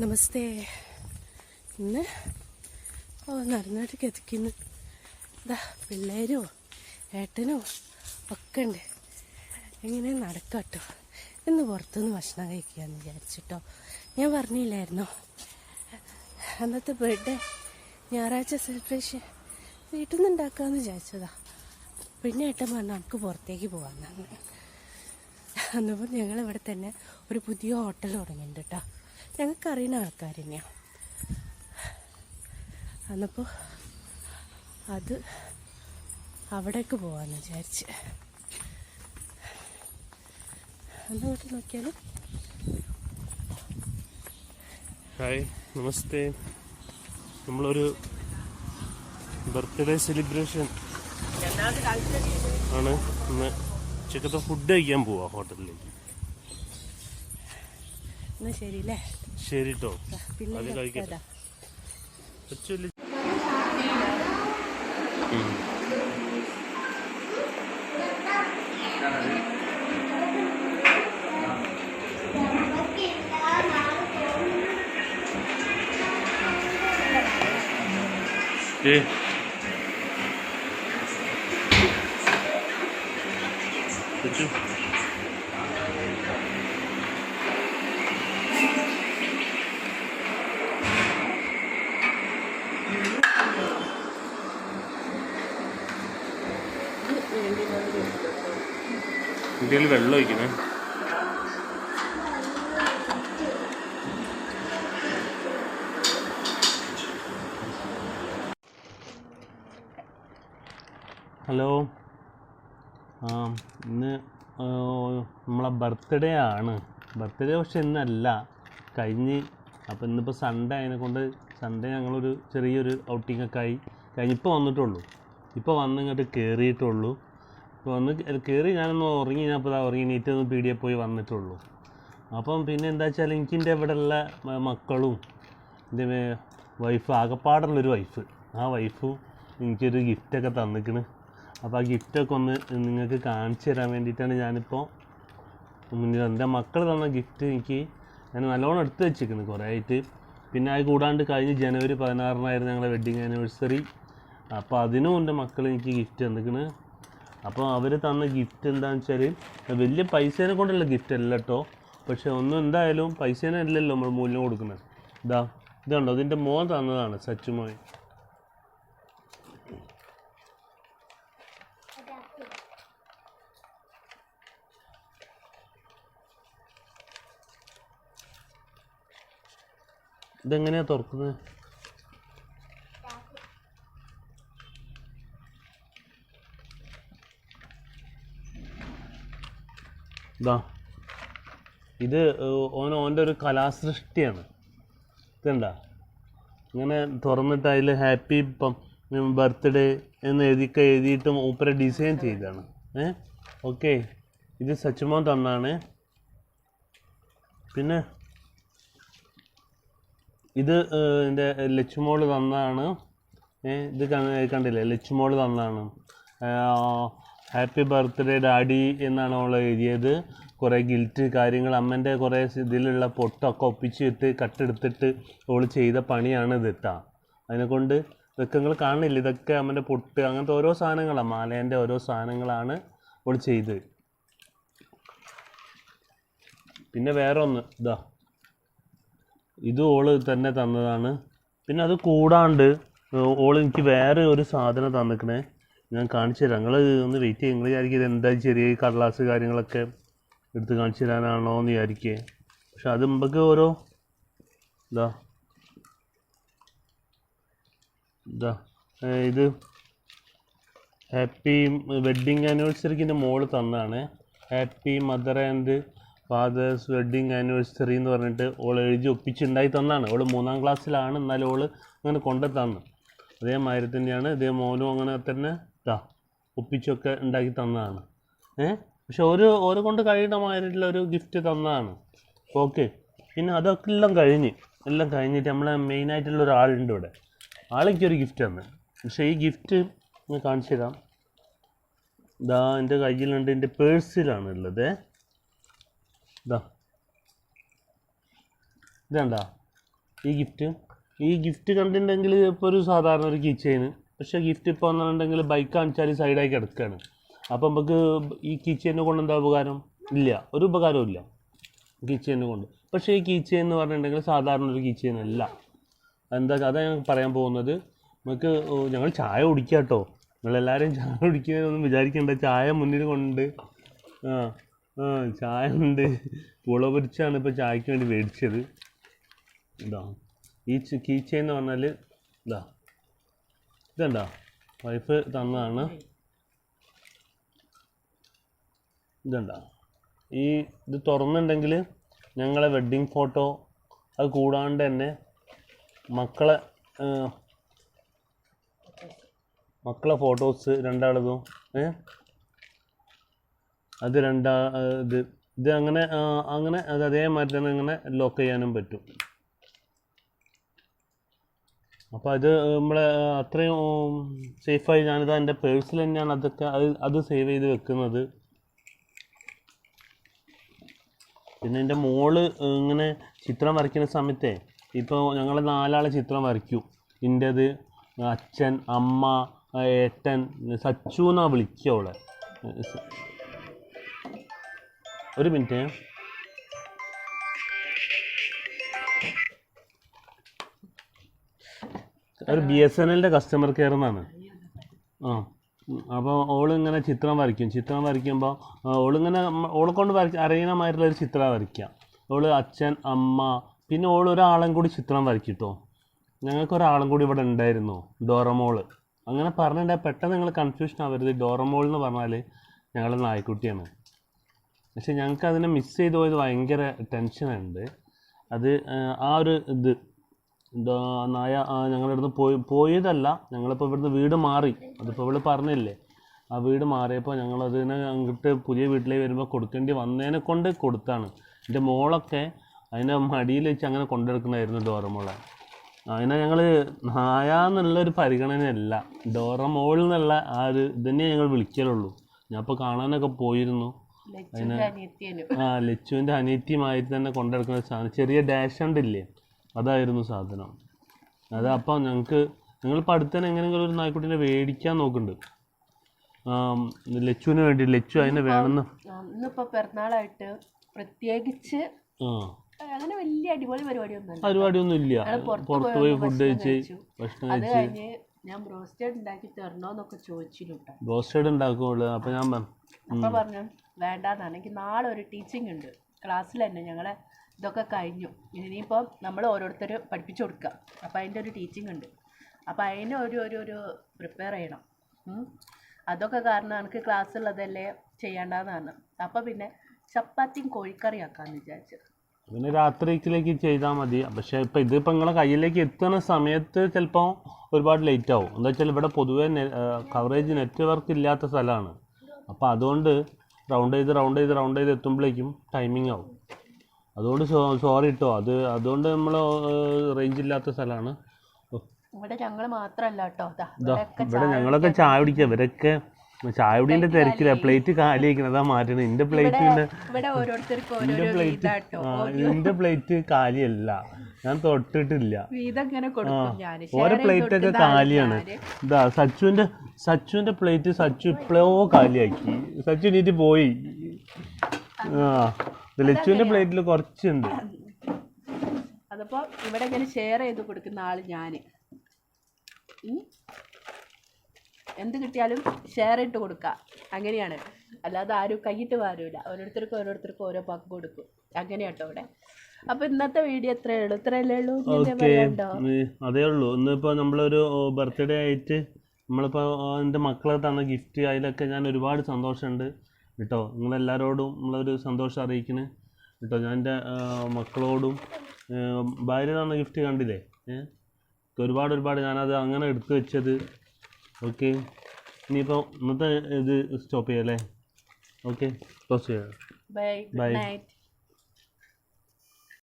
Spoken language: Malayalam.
നമസ്തേ. ഇന്ന് നടന്നിട്ട് കത്തിക്കുന്നു. ഇതാ പിള്ളേരോ ഏട്ടനോ ഒക്കെ ഉണ്ട്. എങ്ങനെ നടക്കാട്ടോ. ഇന്ന് പുറത്തുനിന്ന് ഭക്ഷണം കഴിക്കാമെന്ന് വിചാരിച്ചിട്ടോ. ഞാൻ പറഞ്ഞില്ലായിരുന്നോ അന്നത്തെ ബർത്ത്ഡേ ഞായറാഴ്ച സെലിബ്രേഷൻ വീട്ടിൽ നിന്ന് ഉണ്ടാക്കാമെന്ന് വിചാരിച്ചതാ. പിന്നെ ഏട്ടൻ പറഞ്ഞു നമുക്ക് പുറത്തേക്ക് പോകാമെന്നാണ്. അന്നപ്പോൾ ഞങ്ങളിവിടെ തന്നെ ഒരു പുതിയ ഹോട്ടൽ തുടങ്ങിയിട്ടുണ്ട് കേട്ടോ. ഞങ്ങൾക്കറിയുന്ന ആൾക്കാർ തന്നെയാണ്. അന്നപ്പോൾ അത് അവിടേക്ക് പോകാമെന്ന് വിചാരിച്ച്. അന്നോട്ട് നോക്കിയാലും. ഹായ്, നമസ്തേ. നമ്മളൊരു ബർത്ത്ഡേ സെലിബ്രേഷൻ ആണ്. ഇന്ന് ഉച്ചക്കത്തെ ഫുഡ് കഴിക്കാൻ പോവാ ഹോട്ടലിലേക്ക്. എന്നാ ശരി അല്ലേ? ശരി കേട്ടോ. പിന്നെ അത് കഴിക്കട്ടെ. ഇന്ത്യയിൽ വെള്ളം ഒഴിക്കണേ. ഹലോ, ഇന്ന് നമ്മളെ ബർത്ത്ഡേ ആണ്. ബർത്ത്ഡേ പക്ഷെ ഇന്നല്ല, കഴിഞ്ഞ്. അപ്പോൾ ഇന്നിപ്പോൾ സൺഡേ അതിനെക്കൊണ്ട് സൺഡേ ഞങ്ങളൊരു ചെറിയൊരു ഔട്ടിങ്ങൊക്കെ ആയി കഴിഞ്ഞിപ്പോൾ വന്നിട്ടുള്ളൂ. ഇപ്പോൾ വന്ന് ഇങ്ങോട്ട് കയറിയിട്ടുള്ളൂ. ഇപ്പോൾ വന്ന് കയറി ഞാനൊന്ന് ഉറങ്ങി. ഞാൻ ഇപ്പോൾ ഉറങ്ങി നീറ്റ് ഒന്ന് പീടിയെ പോയി വന്നിട്ടുള്ളൂ. അപ്പം പിന്നെ എന്താ വെച്ചാൽ എനിക്കെൻ്റെ ഇവിടെയുള്ള മക്കളും എൻ്റെ വൈഫ്, ആകെപ്പാടുള്ളൊരു വൈഫ്, ആ വൈഫും എനിക്കൊരു ഗിഫ്റ്റൊക്കെ തന്നിക്കണ്. അപ്പോൾ ആ ഗിഫ്റ്റൊക്കെ ഒന്ന് നിങ്ങൾക്ക് കാണിച്ചു തരാൻ വേണ്ടിയിട്ടാണ് ഞാനിപ്പോൾ മുന്നിൽ. എൻ്റെ മക്കൾ തന്ന ഗിഫ്റ്റ് എനിക്ക് ഞാൻ നല്ലോണം എടുത്ത് വെച്ചിരിക്കുന്നു കുറേ ആയിട്ട്. പിന്നെ അത് കൂടാണ്ട് കഴിഞ്ഞ് ജനുവരി 16 ഞങ്ങളുടെ വെഡ്ഡിങ് ആനിവേഴ്സറി. അപ്പോൾ അതിനും എൻ്റെ മക്കൾ എനിക്ക് ഗിഫ്റ്റ് തന്നിക്കണ്. അപ്പോൾ അവർ തന്ന ഗിഫ്റ്റ് എന്താണെന്ന് വെച്ചാൽ വലിയ പൈസേനെ കൊണ്ടുള്ള ഗിഫ്റ്റ് അല്ല കേട്ടോ. പക്ഷെ ഒന്നും എന്തായാലും പൈസേനെ അല്ലല്ലോ നമ്മൾ മൂല്യം കൊടുക്കുന്നത്. ഇതുണ്ടോ, ഇതിൻ്റെ മോൻ തന്നതാണ്, സച്ചുമോൻ. ഇതെങ്ങനെയാണ് തുറക്കുന്നത്? ഇത് ഓൻ്റെ ഒരു കലാസൃഷ്ടിയാണ്. ഇതണ്ട, ഇങ്ങനെ തുറന്നിട്ട് അതിൽ ഹാപ്പി ബർത്ത്ഡേ എന്ന് എഴുതിയിട്ട് മൂപ്പരെ ഡിസൈൻ ചെയ്തതാണ്. ഓക്കെ, ഇത് സച്ചുമോൻ തന്നാണ്. പിന്നെ ഇത് എൻ്റെ ലച്ചുമോൾ തന്നതാണ്. ഇത് കണ്ടില്ലേ, ലച്ചുമോൾ തന്നതാണ്. ഹാപ്പി ബർത്ത്ഡേ ഡാഡി എന്നാണ് അവൾ എഴുതിയത്. കുറേ ഗിൽറ്റ് കാര്യങ്ങൾ, അമ്മേൻ്റെ കുറേ ഇതിലുള്ള പൊട്ടൊക്കെ ഒപ്പിച്ചിട്ട് കട്ടെടുത്തിട്ട് അവൾ ചെയ്ത പണിയാണ് ഇത് കേട്ടോ. അതിനെക്കൊണ്ട് ഇതൊക്കെ നിങ്ങൾ കാണില്ല, ഇതൊക്കെ അമ്മേൻ്റെ പൊട്ട് അങ്ങനത്തെ ഓരോ സാധനങ്ങളാണ്, മാലേൻ്റെ ഓരോ സാധനങ്ങളാണ് അവൾ ചെയ്ത്. പിന്നെ വേറെ ഒന്ന് ഇത് ഓള് തന്നെ തന്നതാണ്. പിന്നെ അത് കൂടാണ്ട് ഓള് എനിക്ക് വേറെ ഒരു സാധനം തന്നിക്കണേ. ഞാൻ കാണിച്ചു തരാം, നിങ്ങൾ ഒന്ന് വെയിറ്റ് ചെയ്യും. നിങ്ങൾ വിചാരിക്കും ഇതെന്താ ചെറിയ കടലാസ് കാര്യങ്ങളൊക്കെ എടുത്ത് കാണിച്ചു തരാനാണോ എന്ന് വിചാരിക്കേ. പക്ഷെ അത് മുമ്പൊക്കെ ഓരോ ഇത് ഹാപ്പി വെഡ്ഡിങ് ആനിവേഴ്സറിക്ക് എൻ്റെ മോള് തന്നതാണ്. Happy mother and father's wedding anniversary എന്ന് പറഞ്ഞിട്ട് ഓൾ എഴുതി ഒപ്പിച്ചുണ്ടായി തന്നാണ്. ഓൾ 3ാം ക്ലാസ്സിലാണ്, എന്നാലും ഓൾ അങ്ങനെ കൊണ്ടു തന്നു. അതേമാതിരി തന്നെയാണ് ഇതേ മോനും അങ്ങനെ തന്നെ ഒപ്പിച്ചൊക്കെ ഉണ്ടാക്കി തന്നതാണ്. പക്ഷെ ഓരോ കൊണ്ട് കഴിയുന്ന മാതിരിയുള്ള ഒരു ഗിഫ്റ്റ് തന്നതാണ്. ഓക്കെ, പിന്നെ അതൊക്കെ എല്ലാം കഴിഞ്ഞിട്ട് നമ്മളെ മെയിനായിട്ടുള്ള ഒരാളുണ്ട് ഇവിടെ. ആളെനിക്കൊരു ഗിഫ്റ്റ് തന്നു. പക്ഷേ ഈ ഗിഫ്റ്റ് ഞാൻ കാണിച്ചു തരാം. എൻ്റെ കയ്യിലുണ്ട്, എൻ്റെ പേഴ്സിലാണ് ഉള്ളത്. ഇതാ, ഇതണ്ട ഈ ഗിഫ്റ്റ് കണ്ടിട്ടുണ്ടെങ്കിൽ ഇപ്പോൾ ഒരു സാധാരണ ഒരു കീ ചെയിൻ, പക്ഷേ ഗിഫ്റ്റ് ഇപ്പോൾ എന്നുണ്ടെങ്കിൽ ബൈക്ക് കാണിച്ചാൽ സൈഡായി കിടക്കുകയാണ്. അപ്പം നമുക്ക് ഈ കീ ചെയിനെ കൊണ്ട് എന്താ ഉപകാരം? ഇല്ല, ഒരു ഉപകാരവും ഇല്ല കീ ചെയിനെ കൊണ്ട്. പക്ഷേ ഈ കീ ചെയിൻ എന്ന് പറഞ്ഞിട്ടുണ്ടെങ്കിൽ സാധാരണ ഒരു കീ ചെയിൻ അല്ല. അതാണ് ഞാൻ പറയാൻ പോകുന്നത്. നമുക്ക് ഞങ്ങൾ ചായ കുടിക്കുക കേട്ടോ, നിങ്ങളെല്ലാവരും ചായ കുടിക്കുന്നതൊന്നും വിചാരിക്കേണ്ട. ചായ മുന്നിൽ കൊണ്ട് ചായ ഉണ്ട്, പുള പൊരിച്ചാണ് ഇപ്പോൾ ചായക്ക് വേണ്ടി മേടിച്ചത്. ഇതാ ഈ കീ ചെയിൻ എന്ന് പറഞ്ഞാൽ ഇതെന്താ വൈഫ് തന്നതാണ്. ഇതെന്താ ഇത് തുറന്നിട്ടുണ്ടെങ്കിൽ ഞങ്ങളെ വെഡ്ഡിങ് ഫോട്ടോ, അത് കൂടാണ്ട് തന്നെ മക്കളെ ഫോട്ടോസ് രണ്ടാളതും അത് ഇത് അങ്ങനെ അത് അതേമാതിരി തന്നെ ഇങ്ങനെ ലോക്ക് ചെയ്യാനും പറ്റും. അപ്പോൾ അത് നമ്മളെ അത്രയും സേഫായി ഞാനിത് എൻ്റെ പേഴ്സിൽ തന്നെയാണ് അത് സേവ് ചെയ്ത് വെക്കുന്നത്. പിന്നെ എൻ്റെ മോള് ഇങ്ങനെ ചിത്രം വരയ്ക്കുന്ന സമയത്തെ ഇപ്പോൾ ഞങ്ങൾ 4 ചിത്രം വരയ്ക്കും. എൻ്റേത്, അച്ഛൻ, അമ്മ, ഏട്ടൻ, സച്ചു എന്നാണ് വിളിക്കുക അവളെ. ഒരു മിനിറ്റ്. ഒരു BSNLൻ്റെ കസ്റ്റമർ കെയർ എന്നാണ്. അപ്പോൾ ഓളിങ്ങനെ ചിത്രം വരയ്ക്കുമ്പോൾ ഓളെ കൊണ്ട് അറിയുന്ന മാതിരിയുള്ള ഒരു ചിത്രം വരയ്ക്കുക. ഓള് അച്ഛൻ, അമ്മ, പിന്നെ ഒരാളും കൂടി ചിത്രം വരയ്ക്കിട്ടോ. ഞങ്ങൾക്കൊരാളും കൂടി ഇവിടെ ഉണ്ടായിരുന്നു, ഡോറമോള്. അങ്ങനെ പറഞ്ഞിട്ടുണ്ടെങ്കിൽ പെട്ടെന്ന് നിങ്ങൾ കൺഫ്യൂഷൻ ആവരുത്. ഡോറമോൾ എന്ന് പറഞ്ഞാൽ ഞങ്ങളുടെ നായ്ക്കുട്ടിയാണ്. പക്ഷെ ഞങ്ങൾക്ക് അതിനെ മിസ് ചെയ്ത് പോയത് ഭയങ്കര ടെൻഷനുണ്ട്. അത് ആ ഒരു നായ ഞങ്ങളുടെ അടുത്ത് പോയതല്ല, ഞങ്ങളിപ്പോൾ ഇവിടുന്ന് വീട് മാറി. അതിപ്പോൾ ഇവിടെ പറഞ്ഞില്ലേ, ആ വീട് മാറിയപ്പോൾ ഞങ്ങളതിനെ അങ്ങോട്ട് പുതിയ വീട്ടിലേക്ക് വരുമ്പോൾ കൊടുക്കേണ്ടി വന്നതിനെ കൊണ്ട് കൊടുത്താണ്. എൻ്റെ മോളൊക്കെ അതിൻ്റെ മടിയിൽ വെച്ച് അങ്ങനെ കൊണ്ടെടുക്കണമായിരുന്നു ഡോറമോളെ. അതിനെ ഞങ്ങൾ നായ എന്നുള്ളൊരു പരിഗണനയല്ല, ഡോറമോൾ എന്നുള്ള ആ ഒരു ഇതന്നെ ഞങ്ങൾ വിളിക്കലുള്ളൂ. ഞാൻ ഇപ്പോൾ കാണാനൊക്കെ പോയിരുന്നു. അതിനെ ലച്ചുവിൻ്റെ അനിയത്തിയുമായിട്ട് തന്നെ കൊണ്ടെടുക്കുന്ന സാധനം, ചെറിയ ഡാഷ് ഉണ്ടില്ലേ, അതായിരുന്നു സാധനം. അത് അപ്പം ഞങ്ങളിപ്പോൾ അടുത്ത് തന്നെ എങ്ങനെയെങ്കിലും ഒരു നായ്ക്കുട്ടീനെ മേടിക്കാൻ നോക്കുന്നുണ്ട് ലച്ചുവിന് വേണ്ടി. ലച്ചു അതിനെ വേണമെന്ന് ഇന്നിപ്പോൾ പിറന്നാളായിട്ട് പ്രത്യേകിച്ച് അങ്ങനെ വലിയ അടിപൊളി പരിപാടിയൊന്നും ഇല്ല. പുറത്ത് പോയി ഫുഡ് കഴിച്ച് ഭക്ഷണം അത് കഴിഞ്ഞ് ഞാൻ ബ്രോസ്റ്റഡ് ഉണ്ടാക്കി തരണോന്നൊക്കെ ചോദിച്ചിട്ടുണ്ട്. ബ്രോസ്റ്റഡ് ഉണ്ടാക്കുള്ളൂ. അപ്പം ഞാൻ പറഞ്ഞു വേണ്ടാന്നാണ്. എനിക്ക് നാളെ ഒരു ടീച്ചിങ് ഉണ്ട് ക്ലാസ്സിൽ തന്നെ. ഞങ്ങളെ ഇതൊക്കെ കഴിഞ്ഞു, ഇനിയിപ്പോൾ നമ്മൾ ഓരോരുത്തർ പഠിപ്പിച്ചു കൊടുക്കുക. അപ്പോൾ അതിൻ്റെ ഒരു ടീച്ചിങ് ഉണ്ട്. അപ്പോൾ അതിന് ഒരു പ്രിപ്പയർ ചെയ്യണം. അതൊക്കെ കാരണം എനിക്ക് ക്ലാസ് ഉള്ളതല്ലേ ചെയ്യേണ്ടതെന്നാണ്. അപ്പോൾ പിന്നെ ചപ്പാത്തിയും കോഴിക്കറി ആക്കാമെന്ന് വിചാരിച്ചു. പിന്നെ രാത്രിയിലേക്ക് ചെയ്താൽ മതി. പക്ഷേ ഇതിപ്പോൾ നിങ്ങളെ കയ്യിലേക്ക് എത്തുന്ന സമയത്ത് ചിലപ്പോൾ ഒരുപാട് ലേറ്റ് ആവും. എന്താ വെച്ചാൽ ഇവിടെ പൊതുവേ കവറേജ് നെറ്റ്വർക്ക് ഇല്ലാത്ത സ്ഥലമാണ്. അപ്പോൾ അതുകൊണ്ട് റൗണ്ട് ചെയ്ത് എത്തുമ്പോഴേക്കും ടൈമിംഗ് ആവും. അതുകൊണ്ട് സോറി കേട്ടോ. അതുകൊണ്ട് നമ്മൾ റേഞ്ച് ഇല്ലാത്ത സ്ഥലമാണ്. ഇവിടെ ഞങ്ങൾ മാത്രമല്ല കേട്ടോ, ഇവിടെ ഞങ്ങളൊക്കെ ചായ കുടിക്കുക. ഇവരൊക്കെ ചായ കുടീൻ്റെ തിരക്കില്ല. പ്ലേറ്റ് കാലിയാക്കണം, അതാ മാറ്റണം. എൻ്റെ പ്ലേറ്റ് കാലിയല്ല, ഞാൻ തൊട്ടിട്ടില്ല. ഓരോ പ്ലേറ്റൊക്കെ കാലിയാണ്. ഇതാ സച്ചുവിൻ്റെ പ്ലേറ്റ് സച്ചു ഇപ്പോഴോ കാലിയാക്കി. സച്ചു എണീറ്റ് പോയി. ലച്ചുവിൻ്റെ പ്ലേറ്റിൽ കുറച്ചുണ്ട്. അതിപ്പോൾ ഇവിടെ ഇങ്ങനെ ഷെയർ ചെയ്ത് കൊടുക്കുന്ന ആൾ ഞാൻ. എന്ത് കിട്ടിയാലും ഷെയർ ഇട്ട് കൊടുക്കുക, അങ്ങനെയാണ്. അല്ലാതെ ആരും കൈയിട്ട് വാരില്ല. ഓരോരുത്തർക്കും ഓരോ പാക്ക് കൊടുക്കും, അങ്ങനെയാട്ടോ ഇവിടെ. അപ്പോൾ ഇന്നത്തെ വീഡിയോ ഇത്രയല്ലേ ഉള്ളൂ. അതേ ഉള്ളൂ. ഇന്നിപ്പോൾ നമ്മളൊരു ബർത്ത്ഡേ ആയിട്ട് നമ്മളിപ്പോൾ എൻ്റെ മക്കളെ തന്ന ഗിഫ്റ്റ്, അതിലൊക്കെ ഞാൻ ഒരുപാട് സന്തോഷമുണ്ട് കേട്ടോ. നിങ്ങളെല്ലാവരോടും നമ്മളൊരു സന്തോഷം അറിയിക്കണേ കേട്ടോ. ഞാൻ എൻ്റെ മക്കളോടും ഭാര്യ തന്ന ഗിഫ്റ്റ് കണ്ടില്ലേ, ഒരുപാട് ഞാനത് അങ്ങനെ എടുത്തു വെച്ചത്. ഓക്കെ, ഇനിയിപ്പോൾ ഇന്നത്തെ ഇത് സ്റ്റോപ്പ് ചെയ്യാം അല്ലേ? ഓക്കെ, ക്ലോസ് ചെയ്യാം. ബൈ.